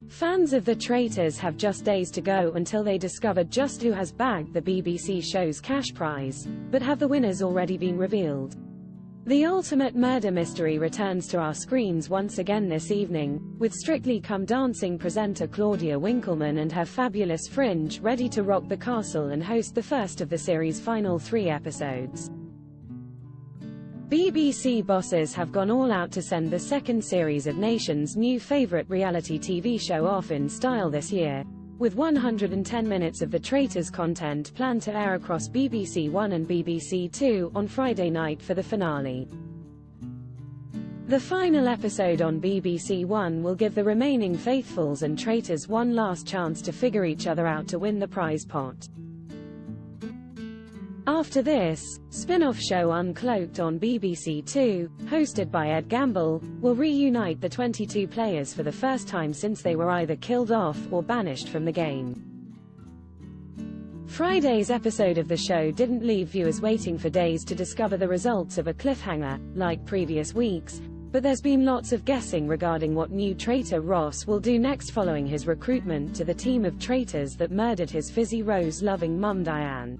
Fans of the Traitors have just days to go until they discover just who has bagged the BBC show's cash prize, but have the winners already been revealed? The ultimate murder mystery returns to our screens once again this evening, with Strictly Come Dancing presenter Claudia Winkleman and her fabulous Fringe ready to rock the castle and host the first of the series' final 3 episodes. BBC bosses have gone all out to send the second series of Nation's new favourite reality TV show off in style this year, with 110 minutes of the Traitors content planned to air across BBC One and BBC Two on Friday night for the finale. The final episode on BBC One will give the remaining faithfuls and traitors one last chance to figure each other out to win the prize pot. After this, spin-off show Uncloaked on BBC Two, hosted by Ed Gamble, will reunite the 22 players for the first time since they were either killed off or banished from the game. Friday's episode of the show didn't leave viewers waiting for days to discover the results of a cliffhanger, like previous weeks, but there's been lots of guessing regarding what new traitor Ross will do next following his recruitment to the team of traitors that murdered his Fizzy Rose-loving mum Diane.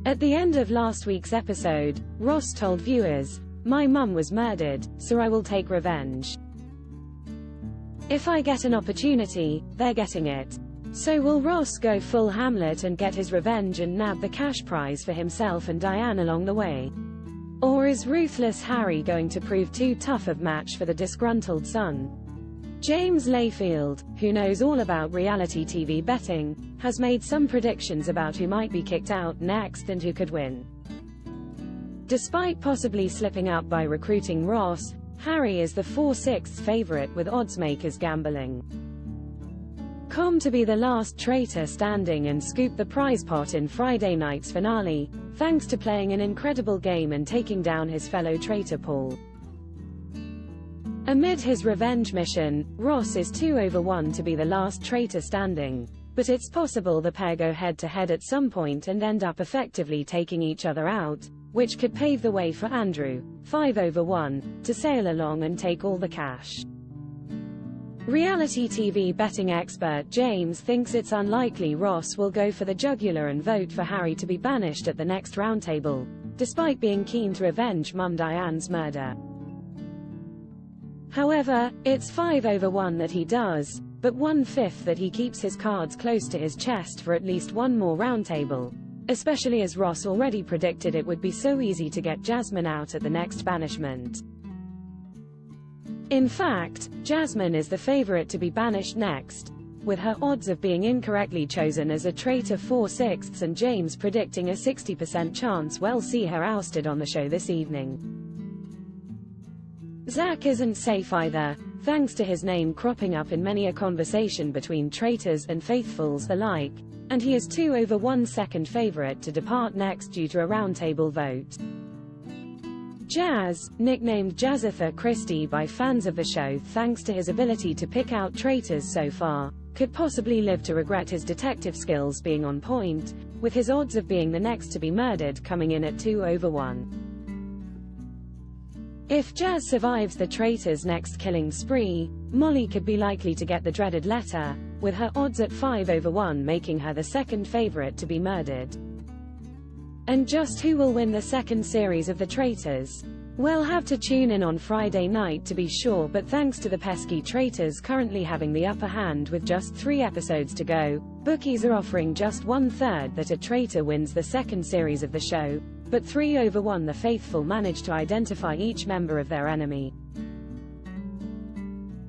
At the end of last week's episode, Ross told viewers, "My mum was murdered, so I will take revenge. If I get an opportunity, they're getting it." So will Ross go full Hamlet and get his revenge and nab the cash prize for himself and Diane along the way? Or is ruthless Harry going to prove too tough of match for the disgruntled son? James Layfield, who knows all about reality TV betting, has made some predictions about who might be kicked out next and who could win. Despite possibly slipping up by recruiting Ross, Harry is the 4/6 favorite with oddsmakers gambling com to be the last traitor standing and scoop the prize pot in Friday night's finale, thanks to playing an incredible game and taking down his fellow traitor Paul. Amid his revenge mission, Ross is 2/1 to be the last traitor standing, but it's possible the pair go head-to-head at some point and end up effectively taking each other out, which could pave the way for Andrew, 5/1, to sail along and take all the cash. Reality TV betting expert James thinks it's unlikely Ross will go for the jugular and vote for Harry to be banished at the next roundtable, despite being keen to avenge mum Diane's murder. However, it's 5/1 that he does, but 1/5 that he keeps his cards close to his chest for at least one more roundtable, especially as Ross already predicted it would be so easy to get Jasmine out at the next banishment. In fact, Jasmine is the favorite to be banished next, with her odds of being incorrectly chosen as a traitor 4/6 and James predicting a 60% chance we'll see her ousted on the show this evening. Zach isn't safe either, thanks to his name cropping up in many a conversation between traitors and faithfuls alike, and he is 2/1 second favorite to depart next due to a roundtable vote. Jazz, nicknamed Jazzatha Christie by fans of the show thanks to his ability to pick out traitors so far, could possibly live to regret his detective skills being on point, with his odds of being the next to be murdered coming in at 2/1. If Jazz survives the traitors' next killing spree, Molly could be likely to get the dreaded letter, with her odds at 5/1 making her the second favorite to be murdered. And just who will win the second series of the Traitors? We'll have to tune in on Friday night to be sure, but thanks to the pesky traitors currently having the upper hand with just 3 episodes to go, bookies are offering just 1/3 that a traitor wins the second series of the show, but 3/1 the faithful manage to identify each member of their enemy.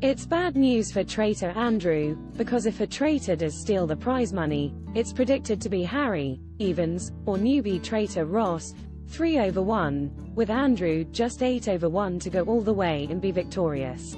It's bad news for traitor Andrew, because if a traitor does steal the prize money, it's predicted to be Harry, Evans, or newbie traitor Ross, 3/1, with Andrew just 8/1 to go all the way and be victorious.